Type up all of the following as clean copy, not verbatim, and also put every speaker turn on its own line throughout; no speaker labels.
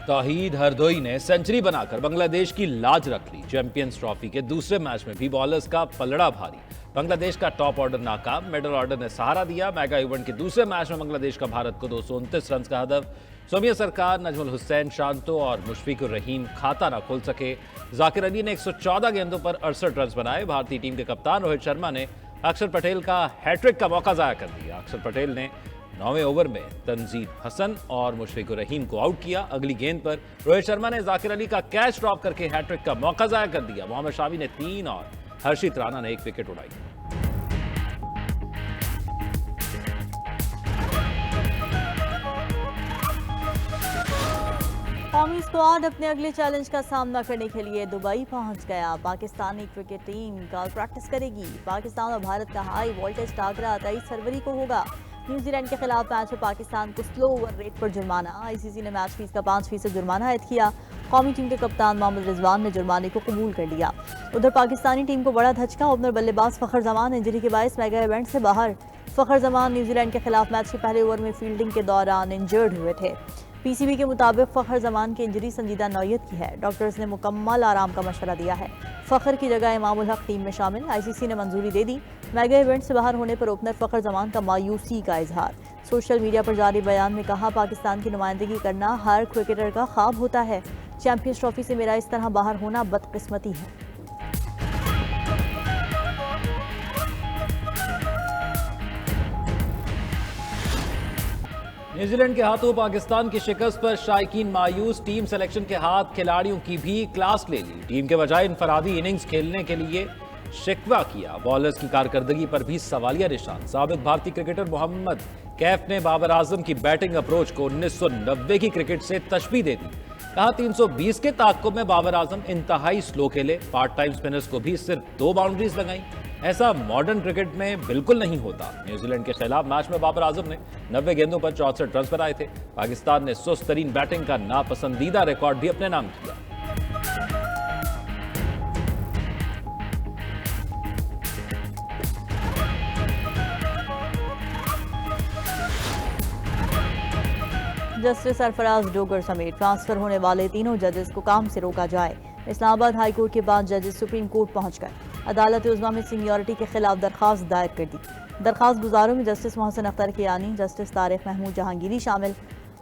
तौहीद हरदोई ने सेंचुरी बनाकर बांग्लादेश की लाज रख ली। चैंपियंस ट्रॉफी के दूसरे मैच में भी बॉलर्स का पलड़ा भारी। बांग्लादेश का टॉप ऑर्डर नाकाम, मिडल ऑर्डर ने सहारा दिया। मेगा इवेंट के दूसरे मैच में बांग्लादेश का भारत को 229 रन का हदफ। सोमिया सरकार, नजमुल हुसैन, शांतो और मुशफिकुर रहीम खाता ना खोल सके। जाकिर अली ने 114 गेंदों पर 68 रन बनाए। भारतीय टीम के कप्तान रोहित शर्मा ने अक्षर पटेल का हैट्रिक का मौका जाया कर दिया। अक्षर पटेल ने 9वें ओवर में तंजीद हसन और मुशफिकुर रहीम को आउट किया। अगली गेंद पर रोहित शर्मा ने जाकिर अली का कैच ड्रॉप करके हैट्रिक का मौका जाया कर दिया। मोहम्मद शामी ने 3 और हर्षित राणा ने 1 विकेट उड़ाई।
कौमी स्क्वाड अपने अगले चैलेंज का सामना करने के लिए दुबई पहुंच गया। पाकिस्तानी क्रिकेट टीम कल प्रैक्टिस करेगी। पाकिस्तान और भारत का हाई वोल्टेज टाकरा 23 फरवरी को होगा। न्यूजीलैंड के खिलाफ मैच में पाकिस्तान को स्लो ओवर रेट पर जुर्माना। आईसीसी ने मैच फीस का 5% जुर्माना आयद किया। कौमी टीम के कप्तान मोहम्मद रिजवान ने जुर्माने को कबूल कर लिया। उधर पाकिस्तानी टीम को बड़ा धचका। ओपनर बल्लेबाज फखर जमान इंजरी के बायस मेगा इवेंट से बाहर। फखर जमान न्यूजीलैंड के खिलाफ मैच के पहले ओवर में फील्डिंग के दौरान इंजर्ड हुए थे। पीसीबी के मुताबिक फखर जमान की इंजरी संजीदा नौयत की है। डॉक्टर्स ने मुकम्मल आराम का मशवरा दिया है। फखर की जगह इमामुल हक टीम में शामिल। आईसीसी ने मंजूरी दे दी। मेगा इवेंट से बाहर होने पर ओपनर फखर जमान का मायूसी का इजहार। सोशल मीडिया पर जारी बयान में कहा, पाकिस्तान की नुमाइंदगी करना हर क्रिकेटर का ख्वाब होता है। चैंपियंस ट्रॉफी से मेरा इस तरह बाहर होना बदकिस्मती है।
न्यूजीलैंड के हाथों पाकिस्तान की शिकस्त पर शायकीन मायूस। टीम सिलेक्शन के हाथ खिलाड़ियों की भी क्लास ले ली। टीम के बजाय इनफरादी इनिंग्स खेलने के लिए शिकवा किया। बॉलर्स की कारकर्दगी पर भी सवालिया निशान। साबिक भारतीय क्रिकेटर मोहम्मद कैफ ने बाबर आजम की बैटिंग अप्रोच को 1990 की क्रिकेट से तशबीह दे दी। कहा, 320 के ताक़ुब में बाबर आजम इंतहाई स्लो खेले। पार्ट टाइम स्पिनर्स को भी सिर्फ 2 बाउंड्रीज लगाई। ऐसा मॉडर्न क्रिकेट में बिल्कुल नहीं होता। न्यूजीलैंड के खिलाफ मैच में बाबर आजम ने 90 गेंदों पर 64 रन बनाए थे। पाकिस्तान ने सुस्त तरीन बैटिंग का नापसंदीदा रिकॉर्ड भी अपने नाम किया।
जस्टिस सरफराज डोगर समेत ट्रांसफर होने वाले तीनों जजेस को काम से रोका जाए। इस्लामाबाद हाई कोर्ट के बाद जजेस सुप्रीम कोर्ट पहुंच गए। अदालत उज़्मा में सीनियरिटी के खिलाफ दरखास्त दायर कर दी। दरखास्त गुजारों में जस्टिस मोहसिन अख्तर कियानी, जस्टिस तारिक महमूद जहांगीरी शामिल।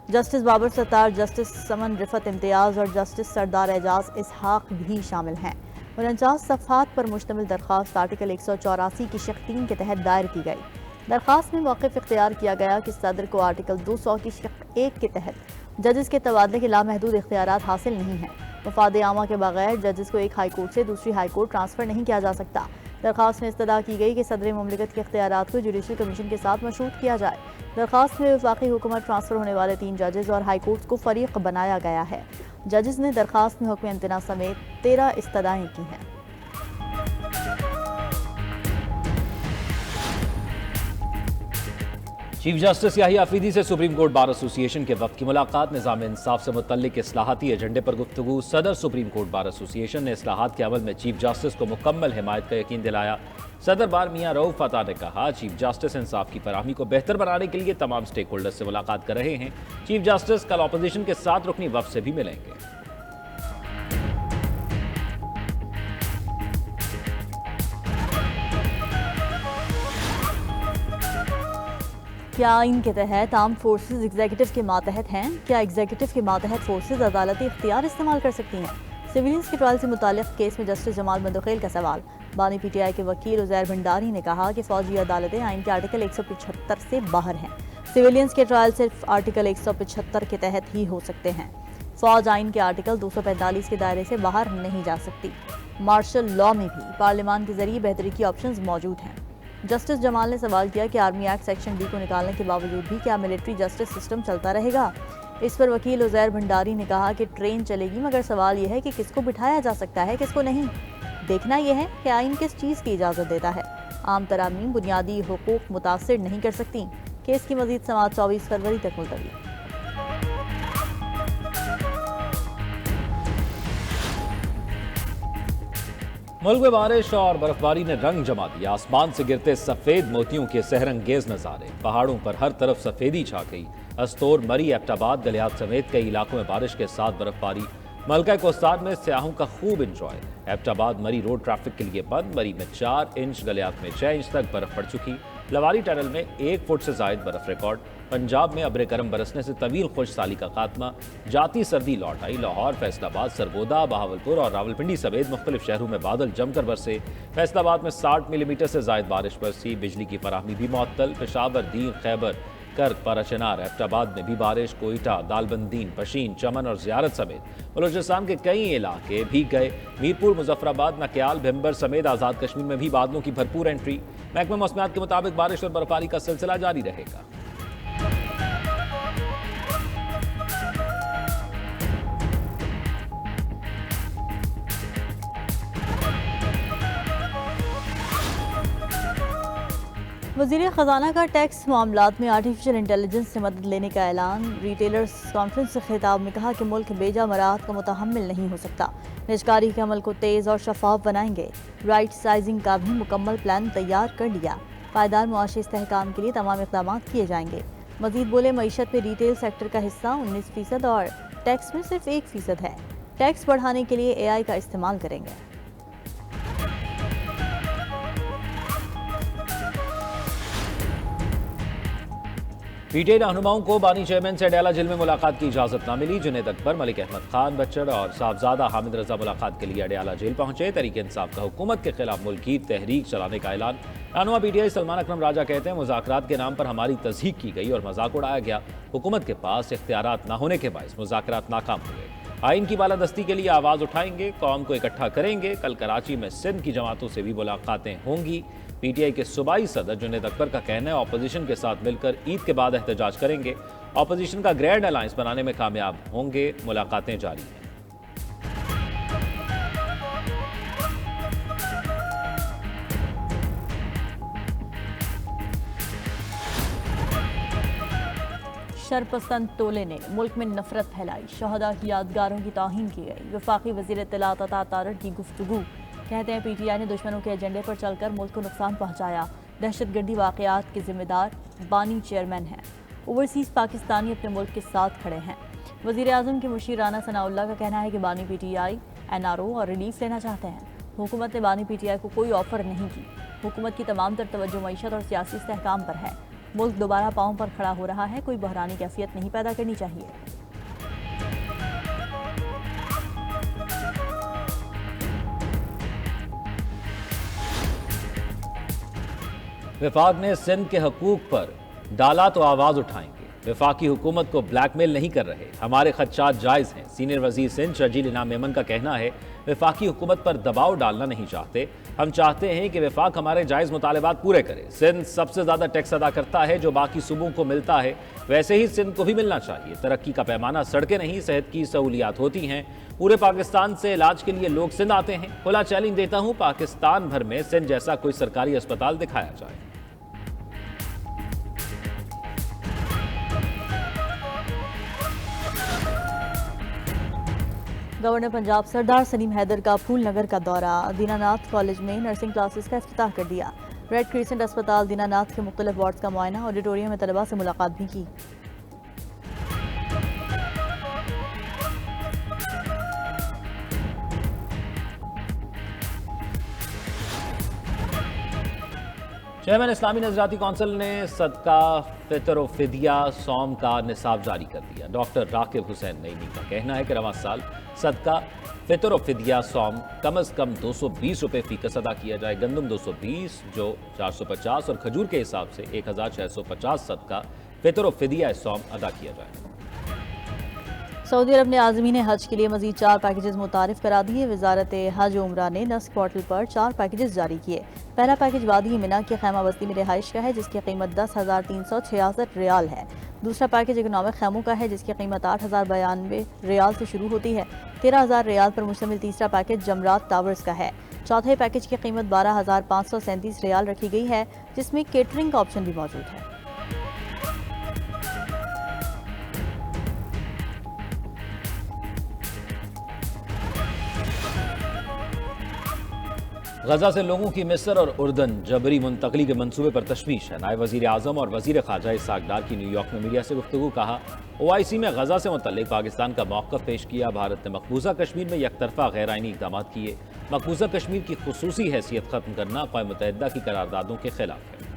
जस्टिस बाबर सत्तार, जस्टिस समन रिफत इम्तियाज और जस्टिस सरदार एजाज इसहाक भी शामिल हैं। 49 सफ़हात पर मुश्तमिल दरखास्त आर्टिकल 184 की शक 3 के तहत दायर की गई। दरखास्त में मौक़िफ़ इख्तियार किया गया कि सदर को आर्टिकल 200 की शक 1 के तहत जजेस के तबादले के लामहदूद इख्तियारात हासिल नहीं हैं। वफाद आमा के बगैर जजेस को एक हाई कोर्ट से दूसरी हाई कोर्ट ट्रांसफ़र नहीं किया जा सकता। दरखास्त में इस्तदा की गई कि सदर मुमलिकत के इख्तियारात को जुडिशल कमीशन के साथ मशरूत किया जाए। दरखास्त में वफाकी हुकूमत ट्रांसफ़र होने वाले 3 जजेस और हाई कोर्ट को फ़रीक बनाया गया है। जजेस ने दरखास्त में हुक्म इम्तना समेत 13 इस्तदाएँ की हैं।
चीफ जस्टिस याहिया अफरीदी से सुप्रीम कोर्ट बार एसोसिएशन के वक्त की मुलाकात। निज़ाम इंसाफ से मुतल्लिक इस्लाहाती एजेंडे पर गुफ्तगू। सदर सुप्रीम कोर्ट बार एसोसिएशन ने इस्लाहात के अमल में चीफ जस्टिस को मुकम्मल हिमायत का यकीन दिलाया। सदर बार मियां रऊफ अता ने कहा, चीफ जस्टिस इंसाफ की फराहमी को बेहतर बनाने के लिए तमाम स्टेक होल्डर्स से मुलाकात कर रहे हैं। चीफ जस्टिस कल अपोजिशन के 7 रुकनी वफ़द से भी मिलेंगे।
क्या आइन के तहत आर्म फोर्सेज एग्जीक्यूटिव के मातहत हैं? क्या एग्जीक्यूटिव के मातहत फोर्सेज अदालती इख्तियार इस्तेमाल कर सकती हैं? सिविलियंस के ट्रायल से मुतालिक केस में जस्टिस जमाल मंदखेल का सवाल। बानी पीटीआई के वकील उज़ैर भंडारी ने कहा कि फौजी अदालतें आइन के आर्टिकल 175 से बाहर हैं। सिविलियंस के ट्रायल सिर्फ आर्टिकल 175 के तहत ही हो सकते हैं। फौज आइन के आर्टिकल 245 के दायरे से बाहर नहीं जा सकती। मार्शल लॉ में भी पार्लियामान के जरिए बेहतरी की ऑप्शंस मौजूद हैं। जस्टिस जमाल ने सवाल किया कि आर्मी एक्ट सेक्शन डी को निकालने के बावजूद भी क्या मिलिट्री जस्टिस सिस्टम चलता रहेगा? इस पर वकील उज़ैर भंडारी ने कहा कि ट्रेन चलेगी, मगर सवाल यह है कि किसको बिठाया जा सकता है, किसको नहीं। देखना यह है कि आइन किस चीज़ की इजाज़त देता है। आम तरामीम बुनियादी हुकूक मुतासिर नहीं कर सकती। केस की मज़ीद समाअत 24 फरवरी तक मुलतवी।
मुल्क में बारिश और बर्फबारी ने रंग जमा दिया। आसमान से गिरते सफेद मोतियों के सहरंगेज नजारे, पहाड़ों पर हर तरफ सफेदी छा गई। अस्तोर, मरी, एबटाबाद, गलियात समेत कई इलाकों में बारिश के साथ बर्फबारी। मलका कोस्तान में सयाहों का खूब इंजॉय। एबटाबाद मरी रोड ट्रैफिक के लिए बंद। मरी में 4 इंच, गलियात में 6 इंच तक बर्फ पड़ चुकी। लवारी टनल में 1 फुट से जायद बर्फ रिकॉर्ड। पंजाब में अब्र करम बरसने से तवील खुश साली का खात्मा। जाती सर्दी लौट आई। लाहौर, फैसलाबाद, सरगोदा, बहावलपुर और रावलपिंडी समेत मुख्तलिफ शहरों में बादल जमकर बरसे। फैसलाबाद में 60 मिलीमीटर से जायद बारिश बरसी। बिजली की फराहमी भी मुअत्तल। पेशावर, दीन, खैबर, कर्क, पाराचनार, एबटाबाद में भी बारिश। कोयटा, दालबंदीन, पशीन, चमन और जियारत समेत बलूचिस्तान के कई इलाके भीग गए। मीरपुर, मुजफ्फराबाद, नक्याल, भिम्बर समेत आज़ाद कश्मीर में भी बादलों की भरपूर एंट्री। महकमा मौसमियात के मुताबिक बारिश और बर्फबारी का सिलसिला जारी रहेगा।
वज़ीर ख़जाना का टैक्स मामलात में आर्टिफिशियल इंटेलिजेंस से मदद लेने का ऐलान। रिटेलर्स कॉन्फ्रेंस से खिताब में कहा कि मुल्क बेजा मराहत का मुतहम्मिल नहीं हो सकता। निजकारी के अमल को तेज़ और शफाफ बनाएंगे। राइट साइजिंग का भी मुकम्मल प्लान तैयार कर लिया। पायदार मुआशी इस्तेहकाम के लिए तमाम इक़दाम किए जाएंगे। मजीद बोले, मईशत में रिटेल सेक्टर का हिस्सा 19% और टैक्स में सिर्फ 1% है। टैक्स बढ़ाने के लिए AI का इस्तेमाल करेंगे।
पीटीआई रहनुमाओं को बानी चेयरमैन से अडयाला जेल में मुलाकात की इजाजत न मिली। जुनेद अकबर, मलिक अहमद खान बच्चर और साहबजादा हामिद रजा मुलाकात के लिए अडयाला जेल पहुंचे। तहरीक इंसाफ का हुकूमत के खिलाफ मुल्की तहरीक चलाने का ऐलान। रहनुमा पीटीआई सलमान अकरम राजा कहते हैं, मुज़ाकरात के नाम पर हमारी तज़हीक की गई और मजाक उड़ाया गया। हुकूमत के पास इख्तियारात न होने के बायस मुज़ाकरात नाकाम हुए। आइन की बालादस्ती के लिए आवाज़ उठाएंगे, कौम को इकट्ठा करेंगे। कल कराची में सिंध की जमातों से भी मुलाकातें होंगी। पीटीआई के सूबाई सदर जुनेद अकबर का कहना है, ऑपोजिशन के साथ मिलकर ईद के बाद एहतजाज करेंगे। ऑपोजिशन का ग्रैंड अलायंस बनाने में कामयाब होंगे। मुलाकातें जारी हैं।
शरपसंद टोले ने मुल्क में नफरत फैलाई। शहदा की यादगारों की तौहीन की गई। वफाकी वज़ीर इत्तलात अता तारड़ की गुफ्तगू। कहते हैं, पीटीआई ने दुश्मनों के एजेंडे पर चलकर मुल्क को नुकसान पहुंचाया। दहशतगर्दी वाक़यात के जिम्मेदार बानी चेयरमैन हैं। ओवरसीज़ पाकिस्तानी अपने मुल्क के साथ खड़े हैं। वज़ीर आज़म के मुशीर राना सनाउल्लाह का कहना है कि बानी पीटीआई NRO और रिलीफ लेना चाहते हैं। हुकूमत ने बानी पीटीआई को कोई ऑफर नहीं की। हुकूमत की तमाम तर तवज्जो मईशत और सियासी इस्तेहकाम पर है। मुल्क दोबारा पाँव पर खड़ा हो रहा है। कोई बहरानी कैफियत नहीं पैदा करनी चाहिए।
विफाक ने सिंध के हकूक पर डाला तो आवाज उठाएंगे। विफाकी हुकूमत को ब्लैकमेल नहीं कर रहे, हमारे खदशात जायज हैं। सीनियर वजीर सिंध शर्जील इनाम मेमन का कहना है, विफाकी हुकूमत पर दबाव डालना नहीं चाहते। हम चाहते हैं कि विफाक हमारे जायज मुतालबात पूरे करे। सिंध सबसे ज्यादा टैक्स अदा करता है जो बाकी सूबों को मिलता है, वैसे ही सिंध को भी मिलना चाहिए। तरक्की का पैमाना सड़कें नहीं, सेहत की सहूलियात होती हैं। पूरे पाकिस्तान से इलाज के लिए लोग सिंध आते हैं। खुला चैलेंज देता हूं, पाकिस्तान भर में सिंध जैसा कोई सरकारी अस्पताल दिखाया जाए।
गवर्नर पंजाब सरदार सलीम हैदर का फूल नगर का दौरा। दीनानाथ कॉलेज में नर्सिंग क्लासेस का इफ्तिताह कर दिया। रेड क्रिसेंट अस्पताल दीनानाथ के मुख्तलिफ वार्ड्स का मुआयना। ऑडिटोरियम में तलबा से मुलाकात भी की।
चेयरमैन इस्लामी नजराती कौंसिल ने सदका फितर व फिदिया सौम का निसाब जारी कर दिया। डॉक्टर राकिब हुसैन नईमी का कहना है कि रवां साल सदका फितर व फिदिया सौम कम अज़ कम 220 रुपये फ़ीकस अदा किया जाए। गंदम 220 जो 450 और खजूर के हिसाब से 1650 सदका फितर व फिदिया सौम अदा किया जाए।
सऊदी अरब ने आज़मीन हज के लिए मजीद 4 पैकेजेस मुतारिफ करा दिए। वजारत हज उम्रा ने नस्क पोर्टल पर 4 पैकेजेस जारी किए। पहला पैकेज वादी मिना की खैमा बस्ती में रिहाइश का है, जिसकी कीमत 10,366 रियाल है। दूसरा पैकेज इकोनॉमिक खैमों का है, जिसकी कीमत 8,092 रियाल से शुरू होती है। 13,000 रियाल पर मुश्तमिल तीसरा पैकेज जमरात टावर्स का है। चौथे पैकेज की कीमत 12,537 रियाल रखी गई है, जिसमें केटरिंग का ऑप्शन भी मौजूद है।
गजा से लोगों की मिस्र और उर्दन जबरी मुंतकली के मंसूबे पर तशवीश है। नायब वजीर आजम और वजीर खारजा इस्हाक डार की न्यूयॉर्क में मीडिया से गुफ्तगू। कहा, OIC में गजा से मुतल्लिक पाकिस्तान का मौक़िफ़ पेश किया। भारत ने मकबूजा कश्मीर में यकतरफा गैर आइनी इक़दाम किए। मकबूजा कश्मीर की खुसूसी हैसियत ख़त्म करना अक़वाम मुत्तहिदा की करारदादों के खिलाफ है।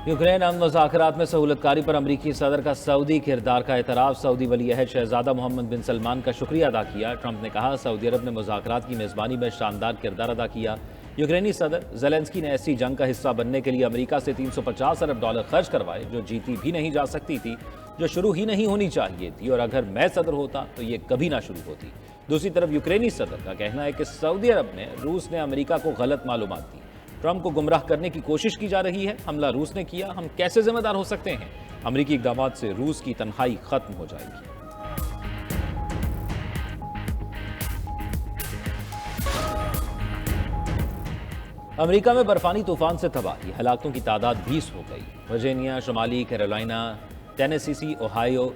यूक्रेन अमन मुज़ाकरात में सहूलतकारी पर अमरीकी सदर का सऊदी किरदार का एतराफ़। सऊदी वली अहद शहजादा मोहम्मद बिन सलमान का शुक्रिया अदा किया। ट्रंप ने कहा, सऊदी अरब ने मुज़ाकरात की मेज़बानी में शानदार किरदार अदा किया। यूक्रेनी सदर ज़ेलेंस्की ने ऐसी जंग का हिस्सा बनने के लिए अमरीका से $350 अरब खर्च करवाए, जो जीती भी नहीं जा सकती थी, जो शुरू ही नहीं होनी चाहिए थी, और अगर मैं सदर होता तो ये कभी ना शुरू होती। दूसरी तरफ यूक्रेनी सदर का कहना है कि सऊदी अरब ने रूस ने अमरीका को गलत मालूमात दी, ट्रंप को गुमराह करने की कोशिश की जा रही है। हमला रूस ने किया, हम कैसे जिम्मेदार हो सकते हैं? अमरीकी इक़दामात से रूस की तन्हाई खत्म हो जाएगी। अमेरिका में बर्फानी तूफान से तबाही, हलाकतों की तादाद 20 हो गई। वर्जीनिया, शुमाली कैरोलिना, टेनेसी, ओहायो,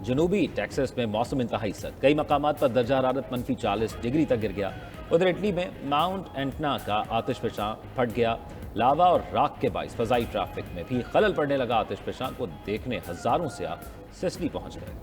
जनूबी टेक्सास में मौसम इंतहाई सर्द। कई मकामात पर दर्जा हरारत -40 डिग्री तक गिर गया। उधर इटली में माउंट एंटना का आतिशफशां फट गया। लावा और राख के बाइस फजाई ट्रैफिक में भी खलल पड़ने लगा। आतिशफशां को देखने हजारों से सिसली पहुंच गए।